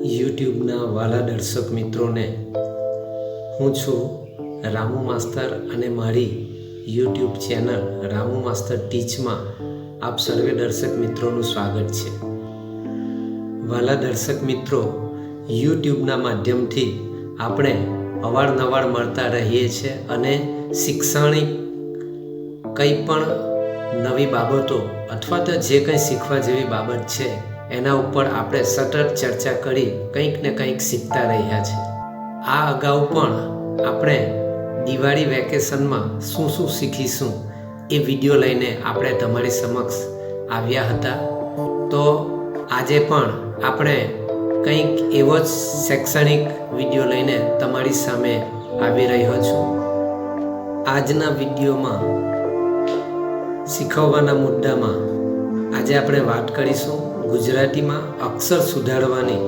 યુટ્યુબના વાલા દર્શક મિત્રોને હું છું રામુ માસ્તર અને મારી યુટ્યુબ ચેનલ રામુ માસ્તર ટીચમાં આપ સર્વે દર્શક મિત્રોનું સ્વાગત છે. વાલા દર્શક મિત્રો, યુટ્યુબના માધ્યમથી આપણે અવારનવાર મળતા રહીએ છીએ અને શૈક્ષણિક કંઈ પણ નવી બાબતો અથવા તો જે કંઈ શીખવા જેવી બાબત છે એના ઉપર આપણે સતત ચર્ચા કરી કંઈક ને કંઈક શીખતા રહ્યા છે. આ અગાઉ પણ આપણે દિવાળી વેકેશનમાં શું શું શીખીશું એ વિડીયો લઈને આપણે તમારી સમક્ષ આવ્યા હતા. તો આજે પણ આપણે કંઈક એવો જ શૈક્ષણિક વિડીયો લઈને તમારી સામે આવી રહ્યો છું. આજના વિડીયોમાં શીખવવાના મુદ્દામાં આજે આપણે વાત કરીશું ગુજરાતીમાં અક્ષર સુધારવાની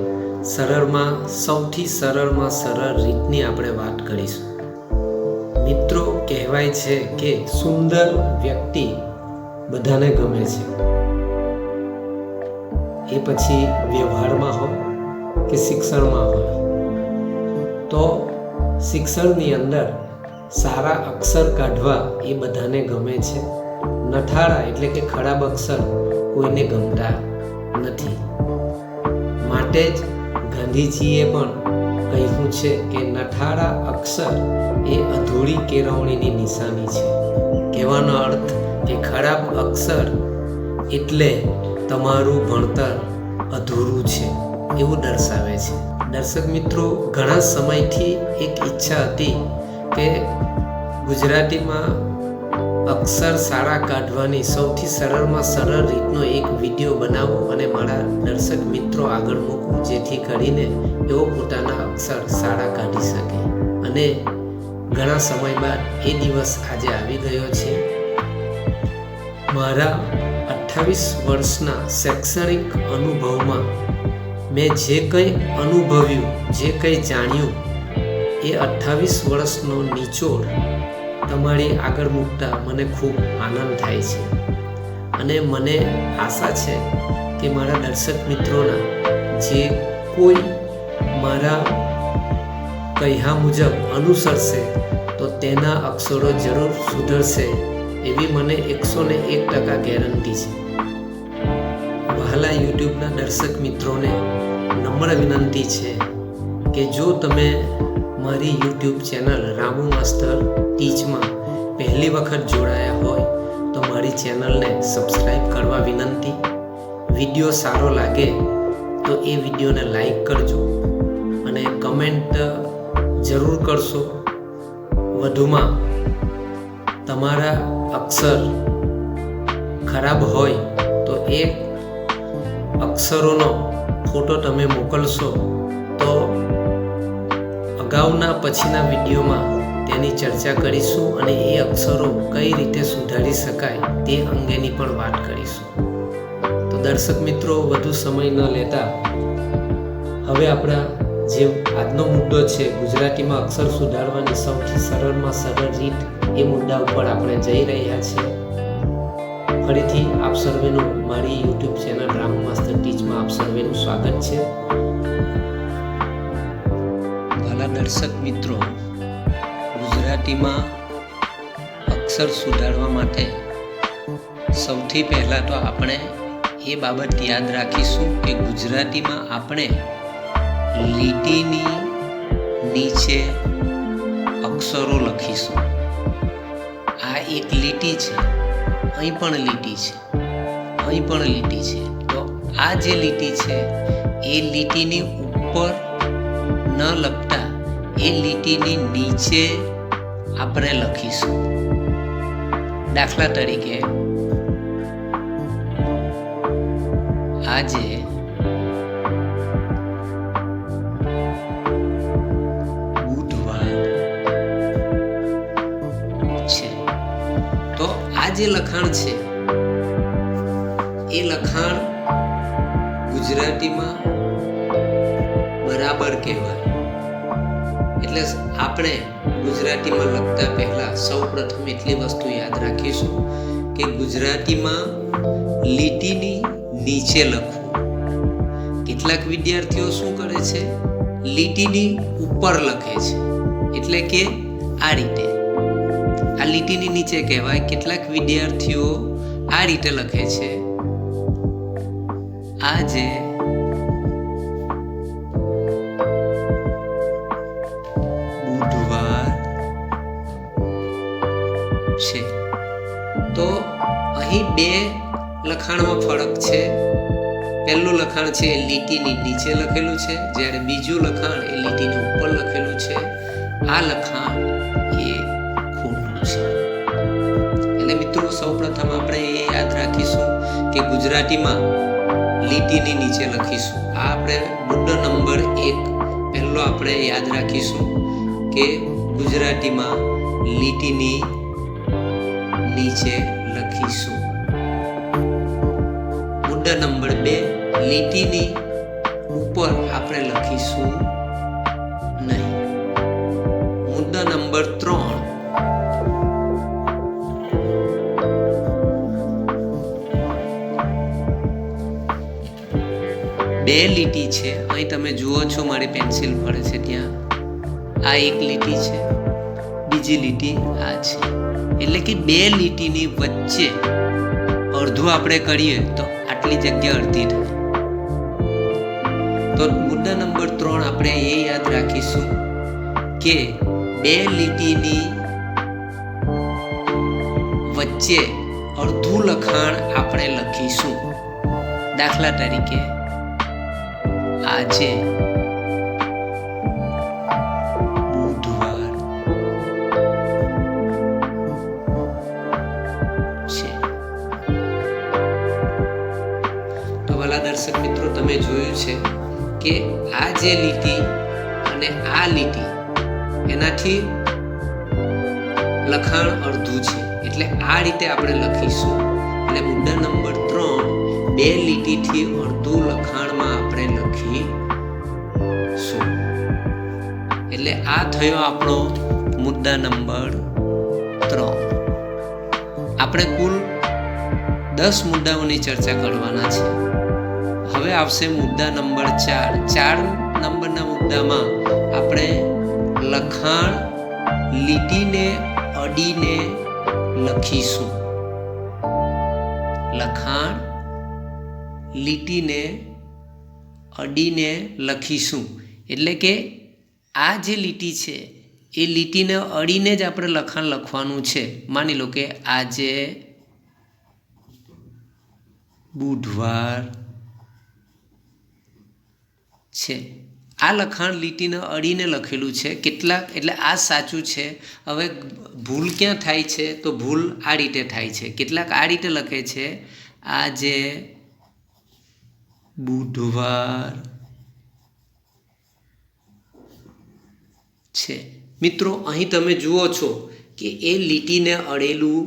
સૌથી સરળમાં સરળ રીતની આપણે વાત કરીશું. મિત્રો, કહેવાય છે કે સુંદર વ્યક્તિ બધાને ગમે છે, એ પછી વ્યવહારમાં હોય કે શિક્ષણમાં હોય. તો શિક્ષણની અંદર સારા અક્ષર કાઢવા એ બધાને ગમે છે. નઠારા એટલે કે ખરાબ અક્ષર કોઈને ગમતા નથી. માટે જ ગાંધીજીએ પણ કહ્યું છે કે નઠારા અક્ષર એ અધૂરી કેળવણીની નિશાની છે. કહેવાનો અર્થ કે ખરાબ અક્ષર એટલે તમારું ભણતર અધૂરું છે એવું દર્શાવે છે. દર્શક મિત્રો, ઘણા સમયથી એક ઈચ્છા હતી કે ગુજરાતીમાં અક્ષર સારા કાઢવાની સૌથી સરળમાં સરળ રીતનો એક વિડીયો બનાવું અને મારા દર્શક મિત્રો આગળ મૂકું, જેથી કરીને એઓ પોતાના અક્ષર સારા કાઢી શકે. અને ઘણા સમય બાદ એ દિવસ આજે આવી ગયો છે. મારા 28 વર્ષના શૈક્ષણિક અનુભવમાં મેં જે કંઈ અનુભવ્યું, જે કંઈ જાણ્યું, એ 28 વર્ષનો નિચોડ તમારી આગળ મૂકતા મને ખૂબ આનંદ થાય છે. અને મને આશા છે કે મારા દર્શક મિત્રોના જે કોઈ મારા કહ્યા મુજબ અનુસરશે તો તેના અક્ષરો જરૂર સુધરશે એવી મને 101% ગેરંટી છે. વહાલા યુટ્યુબના દર્શક મિત્રોને નમ્ર વિનંતી છે કે જો તમે મારી યુટ્યુબ ચેનલ રામુ માસ્તર ટીચમાં પહેલી વખત જોડાયા હોય તો મારી ચેનલને સબસ્ક્રાઈબ કરવા વિનંતી. વિડીયો સારો લાગે તો એ વિડીયોને લાઈક કરજો અને કમેન્ટ જરૂર કરશો. વધુમાં તમારા અક્ષર ખરાબ હોય તો એ અક્ષરોનો ફોટો તમે મોકલશો તો અગાઉના પછીના વિડીયોમાં તેની ચર્ચા કરીશું અને એ અક્ષરો કઈ રીતે સુધારી શકાય તે અંગેની પણ વાત કરીશું. તો દર્શક મિત્રો, વધુ સમય ન લેતા હવે આપણા જે આજનો મુદ્દો છે ગુજરાતીમાં અક્ષર સુધારવાની સૌથી સરળમાં સરળ રીત, એ મુદ્દા ઉપર આપણે જઈ રહ્યા છીએ. ફરીથી આપ સર્વેનું મારી યુટ્યુબ ચેનલ રામુ માસ્તર ટીચમાં આપ સર્વેનું સ્વાગત છે. વાલા દર્શક મિત્રો, ગુજરાતીમાં અક્ષર સુધારવા માટે સૌથી પહેલાં તો આપણે એ બાબત યાદ રાખીશું કે ગુજરાતીમાં આપણે લીટીની નીચે અક્ષરો લખીશું. આ એક લીટી છે, અહીં પણ લીટી છે, અહીં પણ લીટી છે. તો આ જે લીટી છે એ લીટીની ઉપર ન લખતા એ લીટીની નીચે આપણે લખીશું. દાખલા તરીકે આજે બુધવાર છે, તો આ જે લખાણ છે એ લખાણ ગુજરાતીમાં બરાબર કહેવાય. એટલે આપણે ગુજરાતીમાં લખતા પહેલા સૌ પ્રથમ એટલી વસ્તુ યાદ રાખીશું કે ગુજરાતીમાં લીટીની નીચે લખવું. કેટલાક વિદ્યાર્થીઓ શું કરે છે, લીટીની ઉપર લખે છે, એટલે કે આ રીતે આ લીટીની નીચે કહેવાય. કેટલાક વિદ્યાર્થીઓ આ રીતે લખે છે, આજે બુધવાર છે. તો અહીં બે લખાણમાં ફરક છે. પહેલું લખાણ છે એ લીટીની નીચે લખેલું છે, જ્યારે બીજું લખાણ એ લીટીની ઉપર લખેલું છે. આ લખાણ એ ખોટું છે. એટલે મિત્રો સૌપ્રથમ આપણે એ યાદ રાખીશું કે ગુજરાતીમાં લીટીની નીચે લખીશું. આ આપણે મુદ્દો નંબર 1 પહેલો આપણે યાદ રાખીશું કે ગુજરાતીમાં લીટીની નીચે લખીશું. મુદ્દા નંબર 2 લીટીની ઉપર આપણે લખીશું નહીં. મુદ્દા નંબર 3 બે લીટી છે. અહીં તમે જુઓ છો મારી પેન્સિલ ફરે છે ત્યાં. આ એક લીટી છે, બીજી લીટી આ છે. એટલે કે બે લીટીની વચ્ચે અડધું આપણે કરીએ તો આટલી જગ્યા અડધી થાય. તો મુદ્દા નંબર 3 આપણે એ યાદ રાખીશું કે બે લીટીની વચ્ચે અડધું લખાણ આપણે લખીશું. દાખલા તરીકે આજે બુધવાર છે. તો વાલા દર્શક મિત્રો, તમે જોયું છે કે આ જે લીટી અને આ લીટી એનાથી લખાણ અડધું છે, એટલે આ રીતે આપણે લખીશું. એટલે મુદ્દા નંબર 3 બે લીટીથી અડધું લખાણમાં આપણે લખીશું. એટલે આ થયો આપણો મુદ્દા નંબર 3. આપણે કુલ 10 મુદ્દાઓની ચર્ચા કરવાના છે. હવે આવશે મુદ્દા નંબર 4. 4 નંબરના મુદ્દામાં આપણે લખાણ લીટીને અડીને લખીશું. લખાણ લીટીને અડીને લખીશું. એટલે કે આ જે લીટી છે એ લીટીને અડીને જ આપણે લખાણ લખવાનું છે. માની લો કે આજે બુધવાર છે. આ લખાણ લીટીને અડીને લખેલું છે. કેટલાક એટલે આ સાચું છે. હવે ભૂલ ક્યાં થાય છે? તો ભૂલ આ રીતે થાય છે. કેટલાક આ રીતે લખે છે, આજે બુધવાર છે. મિત્રો અહીં તમે જુઓ છો કે એ લીટીને અડેલું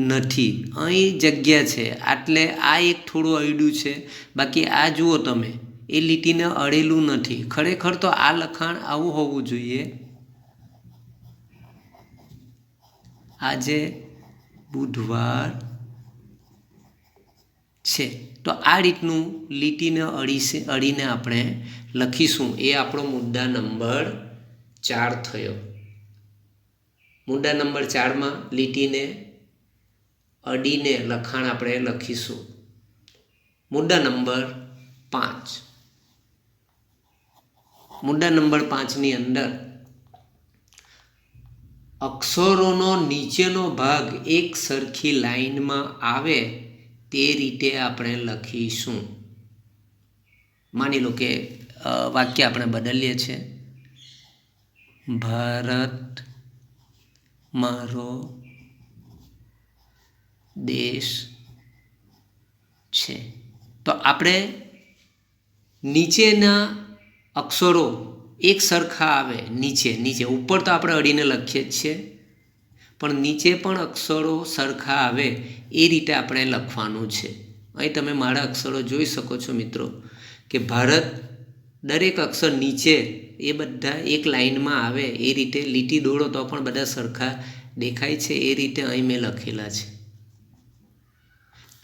નથી. અહીં જગ્યા છે, એટલે આ એક થોડું અડ્યું છે. બાકી આ જુઓ તમે, એ લીટીને અડેલું નથી. ખરેખર તો આ લખાણ આવું હોવું જોઈએ, આજે બુધવાર છે. તો આ રીતનું લીટીને અડીને આપણે લખીશું. એ આપણો મુદ્દા નંબર 4 થયો. મુદ્દા નંબર 4માં લીટીને અડીને લખાણ આપણે લખીશું. મુદ્દા નંબર 5. મુદ્દા નંબર 5ની અંદર અક્ષરોનો નીચેનો ભાગ એક સરખી લાઈનમાં આવે તે રીતે આપણે લખીશું. માની લો કે વાક્ય આપણે બદલીએ છીએ, ભારત મારો દેશ છે. તો આપણે નીચેના અક્ષરો એક સરખા આવે. નીચે ઉપર તો આપણે અડીને લખીએ જ છીએ, પણ નીચે પણ અક્ષરો સરખા આવે એ રીતે આપણે લખવાનું છે. અહીં તમે મારા અક્ષરો જોઈ શકો છો મિત્રો કે ભારત, દરેક અક્ષર નીચે એ બધા એક લાઈનમાં આવે એ રીતે લીટી દોડો તો પણ બધા સરખા દેખાય છે. એ રીતે અહીં મેં લખેલા છે.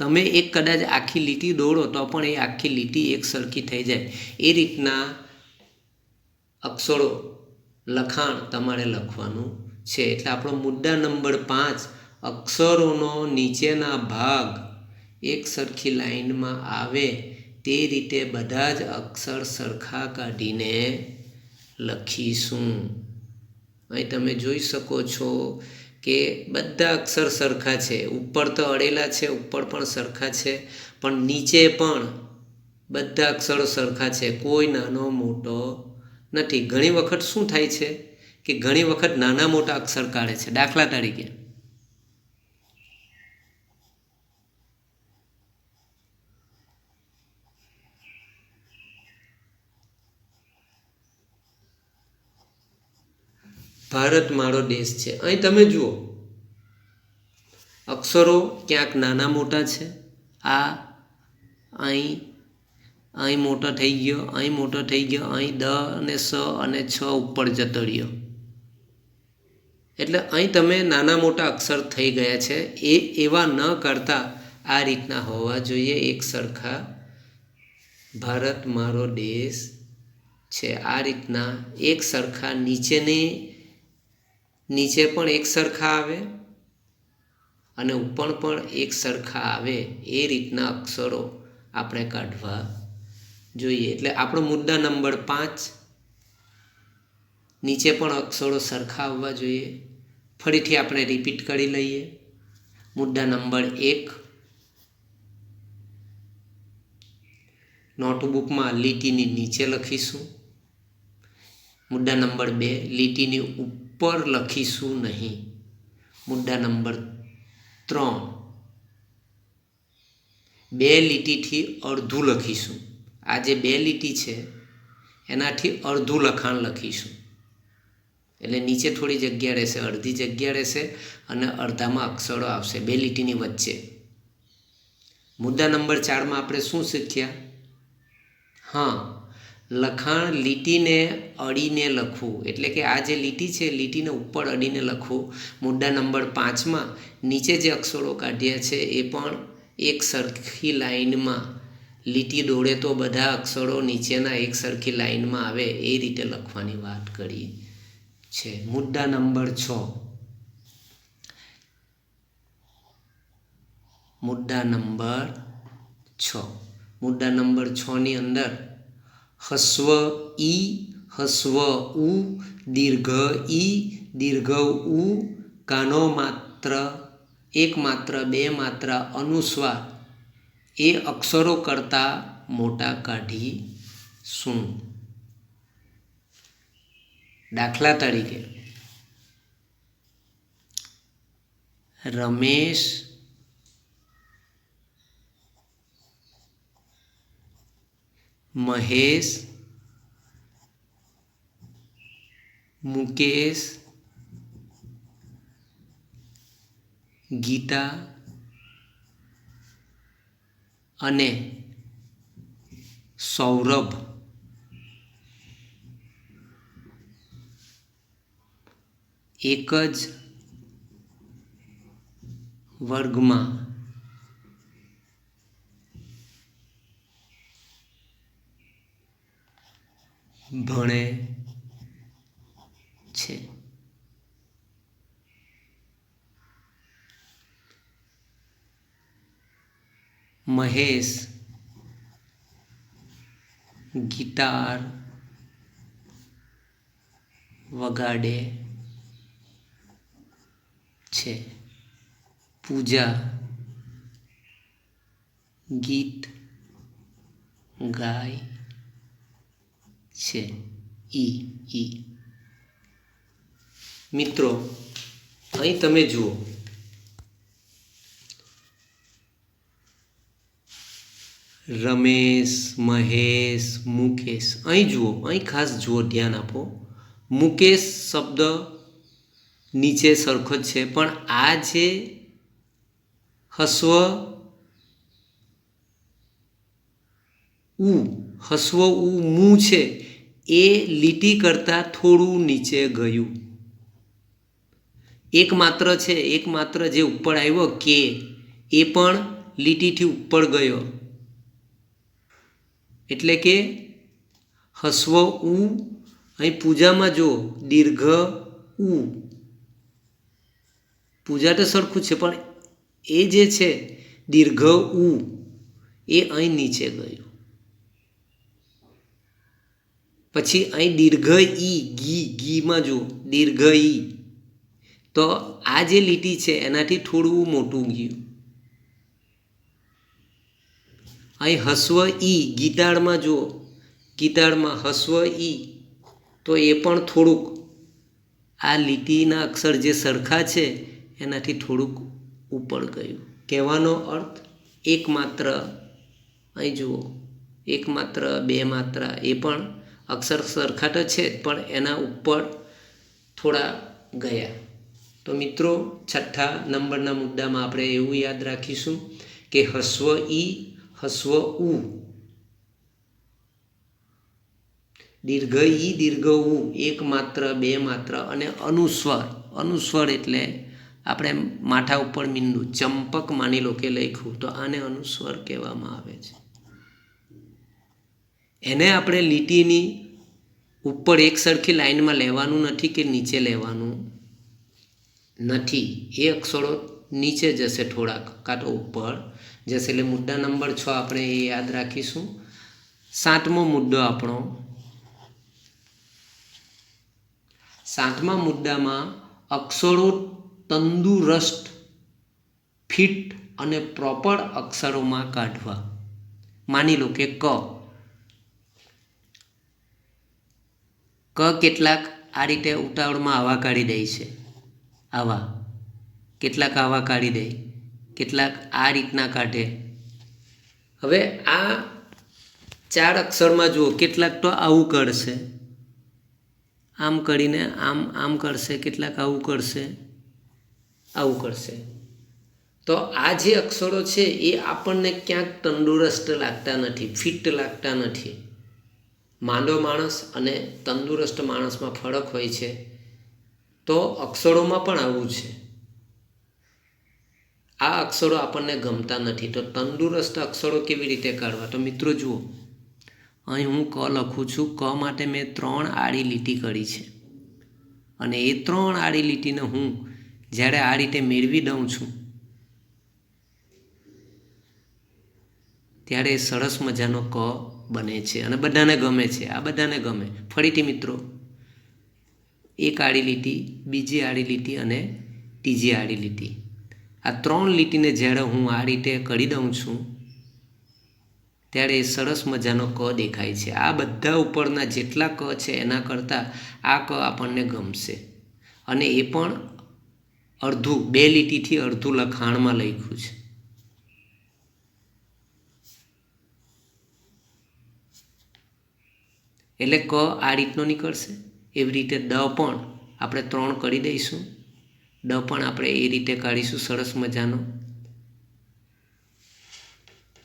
તમે એક કદાચ આખી લીટી દોડો તો પણ એ આખી લીટી એક સરખી થઈ જાય. એ રીતના અક્ષરો લખાણ તમારે લખવાનું છે. એટલે આપણો મુદ્દા નંબર 5, અક્ષરોનો નીચેના ભાગ એક સરખી લાઈનમાં આવે તે રીતે બધા જ અક્ષર સરખા કાઢીને લખીશું. અહીં તમે જોઈ શકો છો કે બધા અક્ષર સરખા છે. ઉપર તો અડેલા છે, ઉપર પણ સરખા છે, પણ નીચે પણ બધા અક્ષરો સરખા છે. કોઈ નાનો મોટો નથી. ઘણી વખત શું થાય છે કે ઘણી વખત નાના મોટા અક્ષર કાઢે છે. દાખલા તરીકે ભારત મારો દેશ છે. અહીં તમે જુઓ અક્ષરો ક્યાંક નાના મોટા છે. અહીં મોટો થઈ ગયો, અહીં મોટો થઈ ગયો, અહીં દ અને સ અને છ ઉપર જતો રહ્યો. એટલે અહીં તમે નાના મોટા અક્ષર થઈ ગયા છે. એવા ન કરતા આ રીતના હોવા જોઈએ એક સરખા. ભારત મારો દેશ છે. આ રીતના એક સરખા નીચે પણ એક સરખા આવે અને ઉપર પણ એક સરખા આવે એ રીતના અક્ષરો આપણે કાઢવા જોઈએ. એટલે આપણો મુદ્દા નંબર 5, નીચે પણ અક્ષરો સરખા આવવા જોઈએ. ફરીથી આપણે રિપીટ કરી લઈએ. મુદ્દા નંબર 1, નોટબુકમાં લીટીની નીચે લખીશું. મુદ્દા નંબર 2, લીટીની ઉપર લખીશું નહીં. મુદ્દા નંબર 3, 2 લીટીથી અડધું લખીશું. આ જે 2 લીટી છે એનાથી અડધું લખાણ લખીશું. એટલે નીચે થોડી જગ્યા રહેશે, અડધી જગ્યા રહેશે અને અડધામાં અક્ષરો આવશે 2 લીટીની વચ્ચે. મુદ્દા નંબર 4માં આપણે શું શીખ્યા? લખાણ લીટીને અડીને લખવું. એટલે કે આ જે લીટી છે લીટીને ઉપર અડીને લખવું. મુદ્દા નંબર 5માં નીચે જે અક્ષરો કાઢ્યા છે એ પણ એક સરખી લાઈનમાં લીટી દોડે તો બધા અક્ષરો નીચેના એક સરખી લાઈનમાં આવે એ રીતે લખવાની વાત કરી છે. મુદ્દા નંબર 6, મુદ્દા નંબર 6ની અંદર હસ્વ ઈ, હસ્વ ઉ, દીર્ઘ ઈ, દીર્ઘ ઉ, કાનો માત્ર, એક માત્ર, 2 માત્ર, અનુસ્વાર એ અક્ષરો કરતાં મોટા કાઢીશું. દાખલા તરીકે રમેશ, મહેશ, મુકેશ, ગીતા અને સૌરભ એક જ વર્ગમાં ભણે છે. મહેશ ગિટાર વગાડે છે. પૂજા ગીત ગાય છે. ઈ મિત્રો અહીં તમે જુઓ રમેશ, મહેશ, મુકેશ. અહીં જુઓ, અહીં ખાસ જુઓ, ધ્યાન આપો. મુકેશ શબ્દ નીચે સરખો જ છે, પણ આ જે હસ્વ ઉ મુ છે એ લીટી કરતાં થોડું નીચે ગયું. એક માત્ર છે, એક માત્ર જે ઉપર આવ્યો કે એ પણ લીટીથી ઉપર ગયો, એટલે કે હસ્વ ઉ. અહીં પૂજામાં જો દીર્ઘ ઉ, પૂજા તો સરખું છે પણ એ જે છે દીર્ઘ ઉ એ અહીં નીચે ગયું. પછી અહીં દીર્ઘ ઈ, ઘીમાં જો દીર્ઘ ઈ, તો આ જે લીટી છે એનાથી થોડું મોટું ગયું. અહીં હસ્વ ઈ, ગીતાળમાં જો, ગીતાળમાં હસ્વ ઈ, તો એ પણ થોડુંક આ લીટીના અક્ષર જે સરખા છે એનાથી થોડુંક ઉપર ગયું. કહેવાનો અર્થ એક માત્ર, અહીં જુઓ એક માત્ર, બે માત્ર, એ પણ અક્ષર સરખા તો છે પણ એના ઉપર થોડા ગયા. તો મિત્રો, છઠ્ઠા નંબરના મુદ્દામાં આપણે એવું યાદ રાખીશું કે હસ્વ ઈ, હસ્વ ઉ, દીર્ઘ ઈ, દીર્ઘ ઉ, એક માત્ર, બે માત્ર અને અનુસ્વાર. અનુસ્વાર એટલે આપણે માથા ઉપર મીંડું, ચંપક માની લો કે લખ્યું, તો આને અનુસ્વાર કહેવામાં આવે છે. એને આપણે લીટીની ઉપર એક સરખી લાઈનમાં લેવાનું નથી કે નીચે લેવાનું નથી. એ અક્ષરો નીચે જશે થોડાક, કાં તો ઉપર જશે. એટલે મુદ્દા નંબર 6 આપણે એ યાદ રાખીશું. સાતમો મુદ્દો આપણો, સાતમા મુદ્દામાં અક્ષરો તંદુરસ્ત, ફિટ અને પ્રોપર અક્ષરોમાં કાઢવા. માની લો કે ક કેટલાક આ રીતે ઉતાવળમાં આવા કાઢી દે છે, આવા કેટલાક આવા કાઢી દે, કેટલાક આ રીતના કાઢે. હવે આ 4 અક્ષરમાં જુઓ, કેટલાક તો આવું કરશે, આમ કરીને આમ કરશે, કેટલાક આવું કરશે, આવું કરશે. તો આ જે અક્ષરો છે એ આપણને ક્યાંક તંદુરસ્ત લાગતા નથી, ફિટ લાગતા નથી. માંદો માણસ અને તંદુરસ્ત માણસમાં ફરક હોય છે, તો અક્ષરોમાં પણ આવું છે. આ અક્ષરો આપણને ગમતા નથી. તો તંદુરસ્ત અક્ષરો કેવી રીતે કાઢવા? તો મિત્રો જુઓ, અહીં હું ક લખું છું. ક માટે મેં 3 આડી લીટી કરી છે, અને એ 3 આડી લીટીને હું જ્યારે આ રીતે મેળવી દઉં છું ત્યારે સરસ મજાનો ક બને છે અને બધાને ગમે છે. આ બધાને ગમે. ફરીથી મિત્રો, એક આડી લીટી, બીજી આડી લીટી અને ત્રીજી આડી લીટી, આ 3 લીટીને જ્યારે હું આ રીતે કરી દઉં છું ત્યારે એ સરસ મજાનો ક દેખાય છે. આ બધા ઉપરના જેટલા ક છે એના કરતાં આ ક આપણને ગમશે. અને એ પણ અડધું, 2 લીટીથી અડધું લખાણમાં લખ્યું છે. એટલે ક આ રીતનો નીકળશે. એવી રીતે દ પણ આપણે 3 કરી દઈશું. ડ પણ આપણે એ રીતે કાઢીશું સરસ મજાનો.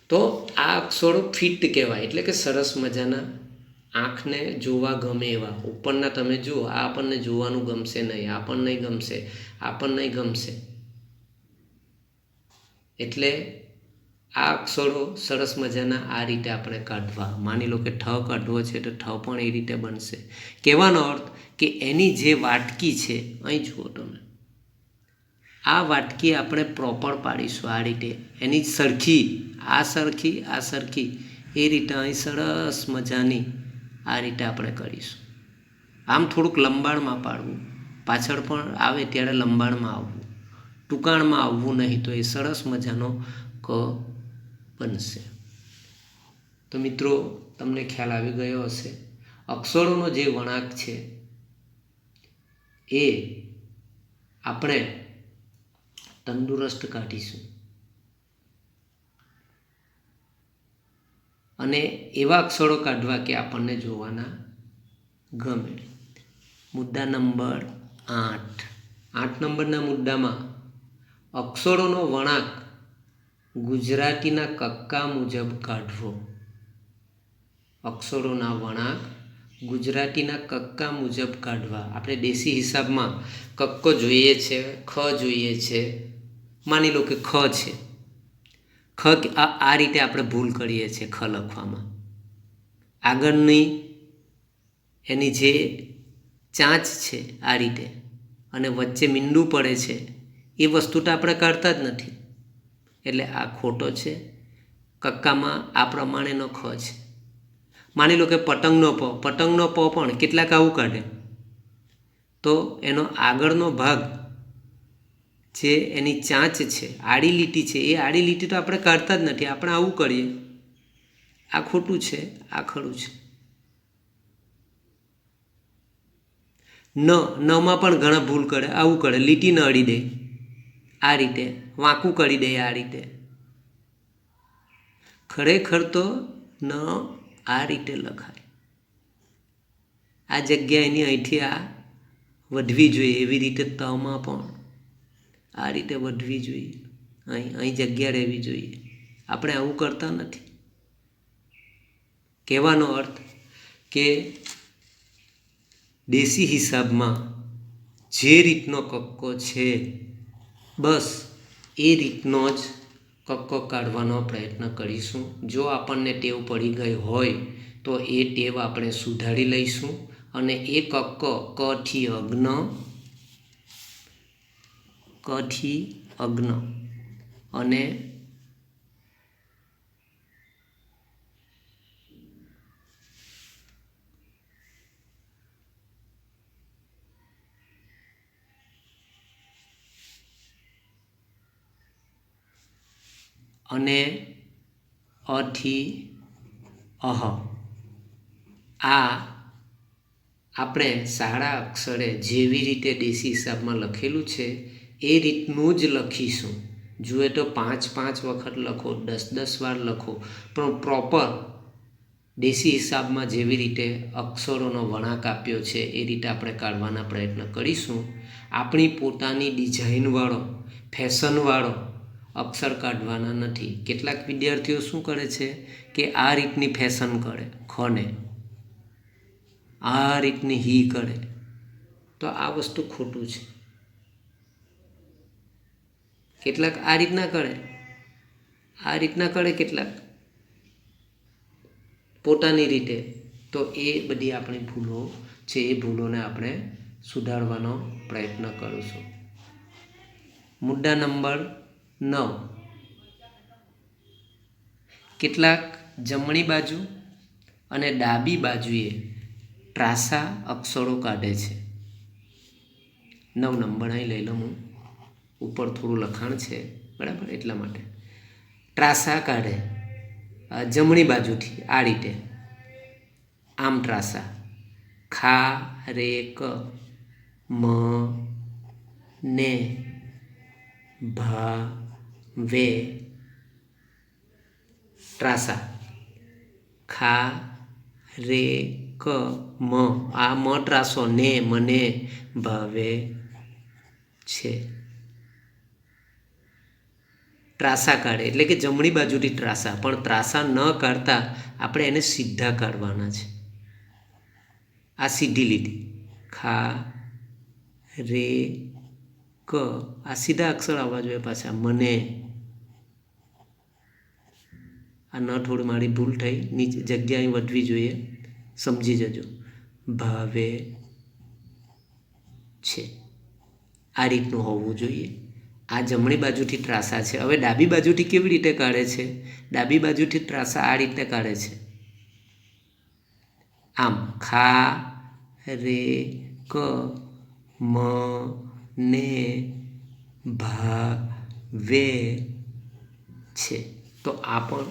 તો આ અક્ષરો ફિટ કહેવાય, એટલે કે સરસ મજાના, આંખને જોવા ગમે એવા. ઉપરના તમે જુઓ, આ આપણને જોવાનું ગમશે નહીં, આ પણ નહીં ગમશે, આ પણ નહીં ગમશે. એટલે આ અક્ષરો સરસ મજાના આ રીતે આપણે કાઢવા. માની લો કે ઠ કાઢવો છે તો ઠ પણ એ રીતે બનશે. કહેવાનો અર્થ કે એની જે વાટકી છે, અહીં જુઓ તમે, આ વાટકી આપણે પ્રોપર પાડીશું આ રીતે, એની સરખી, આ સરખી, આ સરખી, એ રીતે અહીં સરસ મજાની આ રીતે આપણે કરીશું. આમ થોડુંક લંબાણમાં પાડવું, પાછળ પણ આવે ત્યારે લંબાણમાં આવવું, ટૂંકાણમાં આવવું નહીં, તો એ સરસ મજાનો ક બનશે. તો મિત્રો, તમને ખ્યાલ આવી ગયો હશે. અક્ષરોનો જે વળાંક છે એ આપણે તંદુરસ્ત કાઢીશું અને એવા અક્ષરો કાઢવા કે આપણને જોવાના ગમે. મુદ્દા નંબર 8. 8 નંબરના મુદ્દામાં અક્ષરોનો વળાંક ગુજરાતીના કક્કા મુજબ કાઢવો. અક્ષરોના વળાંક ગુજરાતીના કક્કા મુજબ કાઢવા. આપણે દેશી હિસાબમાં કક્કો જોઈએ છે, ખ જોઈએ છે. માની લો કે ખ છે, આ રીતે આપણે ભૂલ કરીએ છીએ ખ લખવામાં. આગળની એની જે ચાંચ છે આ રીતે અને વચ્ચે મીંડું પડે છે એ વસ્તુ તો આપણે કરતા જ નથી, એટલે આ ખોટો છે. કક્કામાં આ પ્રમાણેનો ખ છે. માની લો કે પતંગનો પ પણ કેટલાક આવું કાઢે, તો એનો આગળનો ભાગ જે એની ચાંચ છે, આડી લીટી છે, એ આડી લીટી તો આપણે કાઢતા જ નથી, આપણે આવું કરીએ. આ ખોટું છે, આ ખરું છે. નમાં પણ ઘણા ભૂલ કરે, આવું કરે, લીટી ન અડી દે, આ રીતે વાંકું કરી દે, આ રીતે. ખરેખર તો ન આ રીતે લખાય. આ જગ્યા એની અહીંથી આ વધવી જોઈએ, એવી રીતે તમાં પણ આ રીતે વધવી જોઈએ, અહીં જગ્યા રહેવી જોઈએ. આપણે આવું કરતા નથી. કહેવાનો અર્થ કે દેશી હિસાબમાં જે રીતનો કક્કો છે બસ એ રીતનો જ કક્કો કાઢવાનો પ્રયત્ન કરીશું. જો આપણને ટેવ પડી ગઈ હોય તો એ ટેવ આપણે સુધારી લઈશું અને એ કક્કો કથી અગ્ન અને અથી અહ આ આપણે સારા અક્ષરે જેવી રીતે દેશી હિસાબમાં લખેલું છે એ રીતનું જ લખીશું. જુએ તો 5 વખત લખો, 10 વાર લખો, પણ પ્રોપર દેશી હિસાબમાં જેવી રીતે અક્ષરોનો વળાંક આપ્યો છે એ રીતે આપણે કાઢવાના પ્રયત્ન કરીશું. આપણી પોતાની ડિઝાઇનવાળો, ફેશનવાળો અક્ષર કાઢવાના નથી. કેટલાક વિદ્યાર્થીઓ શું કરે છે કે આ રીતની ફેશન કરે, ખને આ રીતની હી કરે, તો આ વસ્તુ ખોટું છે. કેટલાક આ રીતના કરે, કેટલાક પોતાની રીતે. તો એ બધી આપણી ભૂલો છે, એ ભૂલોને આપણે સુધારવાનો પ્રયત્ન કરીશું. મુદ્દા નંબર 9. કેટલાક જમણી બાજુ અને ડાબી બાજુએ ત્રાંસા અક્ષરો કાઢે છે. 9 નંબર અહીં લઈ લો, હું ઉપર થોડું લખાણ છે, બરાબર, એટલા માટે. ત્રાંસા કાઢે જમણી બાજુથી આ રીતે, આમ ત્રાંસા. ખા રે ક મ ને ભા વે ત્રાંસા. ખા રે ક મ, આ મ ત્રાસો, ને મને ભાવે છે. ત્રાંસા કાઢે એટલે કે જમણી બાજુથી ત્રાંસા, પણ ત્રાંસા ન કાઢતા આપણે એને સીધા કાઢવાના છે. આ સીધી લીટી, ખા રે ક, આ સીધા અક્ષર આવવા જોઈએ પાછા. મને, આ ન થોડી મારી ભૂલ થઈ, નીચે જગ્યા અહીં વધવી જોઈએ, સમજી જજો. ભાવે છે, આ રીતનું હોવું જોઈએ. આ જમણી બાજુથી ત્રાંસા છે. હવે ડાબી બાજુથી કેવી રીતે કાઢે છે? ડાબી બાજુથી ત્રાંસા આ રીતે કાઢે છે, આમ. ખા રે ક મ ને ભા વે છે. તો આ પણ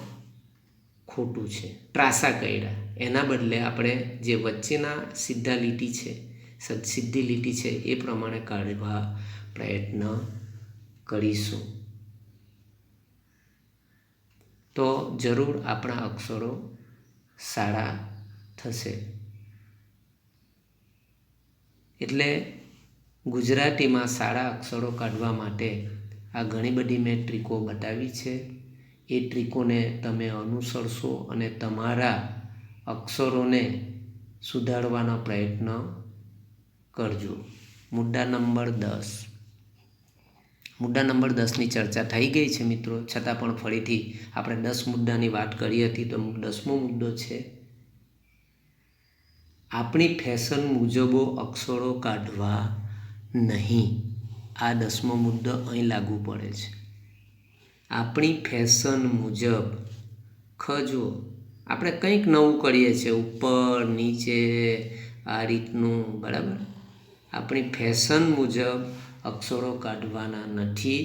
ખોટું છે. ત્રાંસા કાઢ્યા, એના બદલે આપણે જે વચ્ચેના સીધી લીટી છે એ પ્રમાણે કાઢવા પ્રયત્ન કરીશું. તો જરૂર આપણા અક્ષરો સારા થશે. એટલે ગુજરાતીમાં સારા અક્ષરો કાઢવા માટે આ ઘણી બધી મેં ટ્રીકો બતાવી છે. એ ટ્રીકોને તમે અનુસરશો અને તમારા અક્ષરોને સુધારવાનો પ્રયત્ન કરજો. મુદ્દા નંબર 10. મુદ્દા નંબર 10ની ચર્ચા થઈ ગઈ છે મિત્રો, છતાં પણ ફરીથી આપણે 10 મુદ્દાની વાત કરી હતી. તો 10મો મુદ્દો છે, આપણી ફેશન મુજબો અક્ષરો કાઢવા નહીં. આ 10મો મુદ્દો અહીં લાગુ પડે છે. આપણી ફેશન મુજબ જુઓ, આપણે કંઈક નવું કરીએ છીએ, ઉપર નીચે આ રીતનું, બરાબર. આપણી ફેશન મુજબ અક્ષરો કાઢવાના નથી,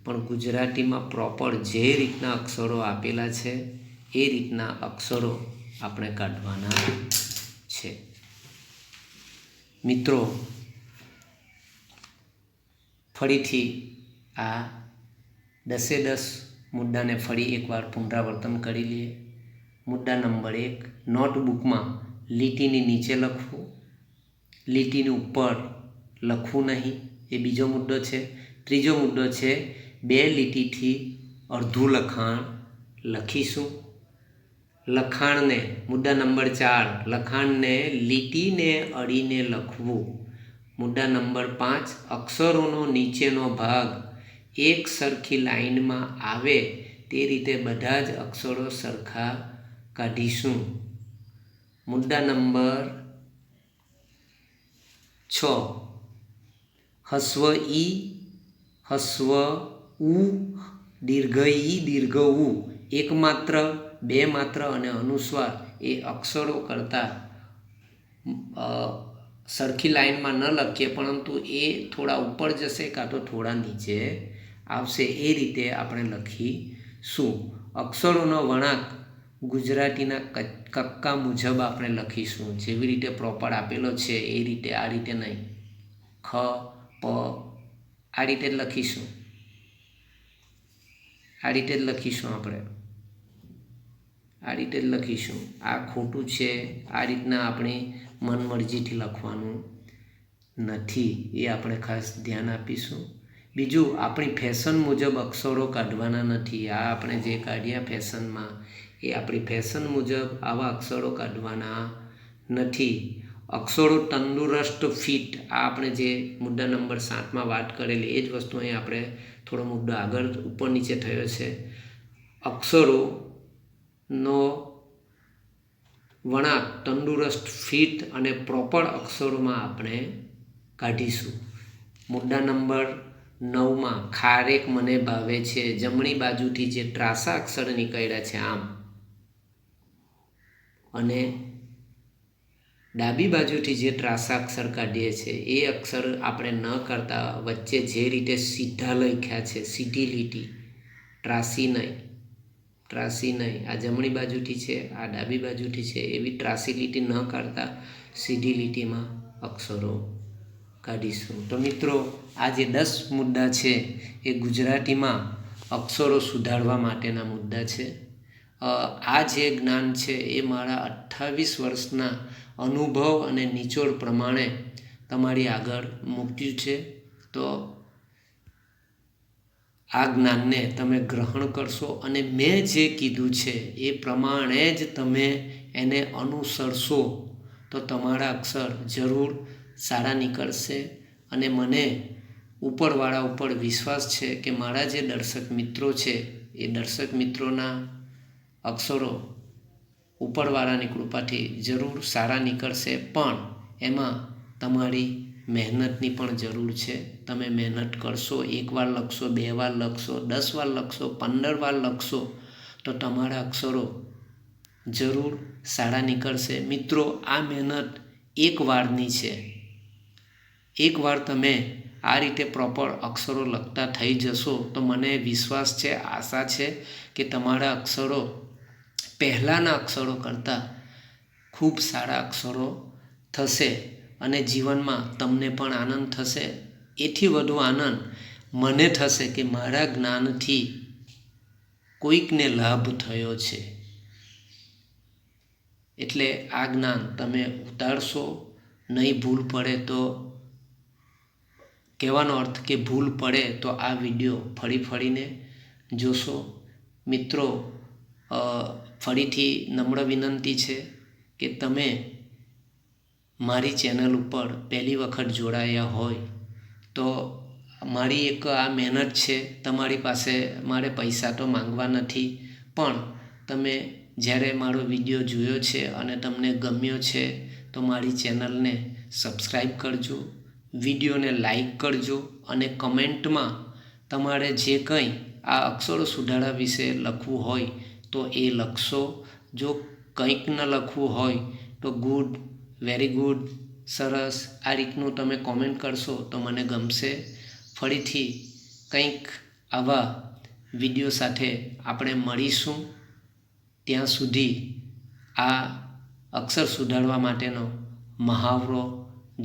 પણ ગુજરાતીમાં પ્રોપર જે રીતના અક્ષરો આપેલા છે એ રીતના અક્ષરો આપણે કાઢવાના છે. મિત્રો, ફરીથી આ 10 મુદ્દાને ફરી એકવાર પુનરાવર્તન કરી લઈએ. મુદ્દા નંબર 1, નોટબુકમાં લીટીની નીચે લખવું, લીટીની ઉપર લખવું નહીં, એ બીજો મુદ્દો છે. ત્રીજો મુદ્દો છે, 2 લીટીથી અડધું લખાણ લખીશું. લખાણને, મુદ્દા નંબર 4, લખાણને લીટીને અડીને લખવું. મુદ્દા નંબર 5, અક્ષરોનો નીચેનો ભાગ એક સરખી લાઈનમાં આવે તે રીતે બધા જ અક્ષરો સરખા કાઢીશું. મુદ્દા નંબર 6, હસ્વ ઈ, હસ્વ ઉ, દીર્ઘ ઈ, દીર્ઘ ઉ, એક માત્ર, બે માત્ર અને અનુસ્વાર એ અક્ષરો કરતાં સરખી લાઈનમાં ન લખીએ, પરંતુ એ થોડા ઉપર જશે કાં તો થોડા નીચે આવશે, એ રીતે આપણે લખીશું. અક્ષરોનો વળાંક ગુજરાતીના કક્કા મુજબ આપણે લખીશું, જેવી રીતે પ્રોપર આપેલો છે એ રીતે, આ રીતે નહીં. ખ, પ, આ રીતે જ લખીશું, આ રીતે જ લખીશું આપણે, આ રીતે જ લખીશું. આ ખોટું છે, આ રીતના આપણી મનમરજીથી લખવાનું નથી, એ આપણે ખાસ ધ્યાન આપીશું. બીજું, આપણી ફેશન મુજબ અક્ષરો કાઢવાના નથી. આ આપણે જે કાઢ્યા ફેશનમાં, એ આપણી ફેશન મુજબ આવા અક્ષરો કાઢવાના નથી. અક્ષરો તંદુરસ્ત, ફિટ, આ આપણે જે મુદ્દા નંબર 7માં વાત કરેલી એ જ વસ્તુ અહીં આપણે થોડો મુદ્દો આગળ ઉપર નીચે થયો છે. અક્ષરોનો વળાંક તંદુરસ્ત, ફિટ અને પ્રોપર અક્ષરોમાં આપણે કાઢીશું. મુદ્દા નંબર 9માં, ખારેક મને ભાવે છે, જમણી બાજુથી જે ત્રાસા અક્ષર નીકળ્યા છે આમ, અને ડાબી બાજુથી જે ત્રાસા અક્ષર કાઢીએ છીએ એ અક્ષર આપણે ન કરતા વચ્ચે જે રીતે સીધા લખ્યા છે, સીધી લીટી, ત્રાસી નહીં, ત્રાસી નહીં. આ જમણી બાજુથી છે, આ ડાબી બાજુથી છે, એવી ત્રાસી લીટી ન કાઢતા સીધી લીટીમાં અક્ષરો કાઢીશું. તો મિત્રો, આ જે 10 મુદ્દા છે એ ગુજરાતીમાં અક્ષરો સુધારવા માટેના મુદ્દા છે. આ જે જ્ઞાન છે એ મારા 28 વર્ષના અનુભવ અને નિચોડ પ્રમાણે તમારી આગળ મૂક્યું છે. તો આ જ્ઞાનને તમે ગ્રહણ કરશો અને મેં જે કીધું છે એ પ્રમાણે જ તમે એને અનુસરશો તો તમારા અક્ષર જરૂર સારા નીકળશે. અને મને ઉપરવાળા ઉપર વિશ્વાસ છે કે મારા જે દર્શક મિત્રો છે એ દર્શક મિત્રોના અક્ષરો ઉપરવાળાની કૃપાથી જરૂર સારા નીકળશે, પણ એમાં તમારી મહેનતની પણ જરૂર છે. તમે મહેનત કરશો, 1 વાર લખશો, 2 વાર લખશો, 10 વાર લખશો, 15 વાર લખશો તો તમારા અક્ષરો જરૂર સારા નીકળશે. મિત્રો, આ મહેનત એક વારની છે. એકવાર તમે આ રીતે પ્રોપર અક્ષરો લખતા થઈ જશો તો મને વિશ્વાસ છે, આશા છે કે તમારા અક્ષરો પહેલાંના અક્ષરો કરતાં ખૂબ સારા અક્ષરો થશે અને જીવનમાં તમને પણ આનંદ થશે. એથી વધુ આનંદ મને થશે કે મારા જ્ઞાનથી કોઈકને લાભ થયો છે. એટલે આ જ્ઞાન તમે ઉતારશો નહીં. ભૂલ પડે તો, કહેવાનો અર્થ કે ભૂલ પડે તો આ વિડીયો ફરીને જોશો. મિત્રો, ફરીથી નમ્ર વિનંતી છે કે તમે મારી ચેનલ ઉપર પહેલી વખત જોડાયા હોય તો મારી એક આ મહેનત છે. તમારી પાસે મારે પૈસા તો માંગવા નથી, પણ તમે જ્યારે મારો વિડીયો જોયો છે અને તમને ગમ્યો છે તો મારી ચેનલને સબસ્ક્રાઈબ કરજો, વિડીયોને લાઈક કરજો અને કમેન્ટમાં તમારે જે કંઈ આ અક્ષરો સુધારવા વિશે લખવું હોય તો એ લખશો. જો કંઈક ન લખવું હોય તો ગુડ, વેરી ગુડ, સરસ આ રીતનું તમે કોમેન્ટ કરશો તો મને ગમશે. ફરીથી કંઈક આવા વિડીયો સાથે આપણે મળીશું. ત્યાં સુધી આ અક્ષર સુધારવા માટેનો મહાવરો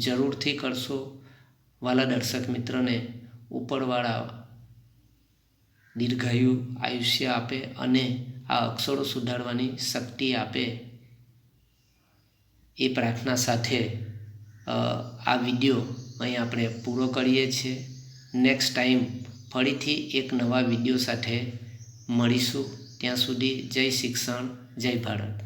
જરૂરથી કરશો. વાલા દર્શક મિત્રને ઉપરવાળા દીર્ઘાયુ આયુષ્ય આપે અને આ અક્ષરો સુધારવાની શક્તિ આપે એ પ્રાર્થના સાથે આ વિડીયો અહીં આપણે પૂરો કરીએ છીએ. નેક્સ્ટ ટાઈમ ફરીથી એક નવા વિડીયો સાથે મળીશું. ત્યાં સુધી જય શિક્ષણ, જય ભારત.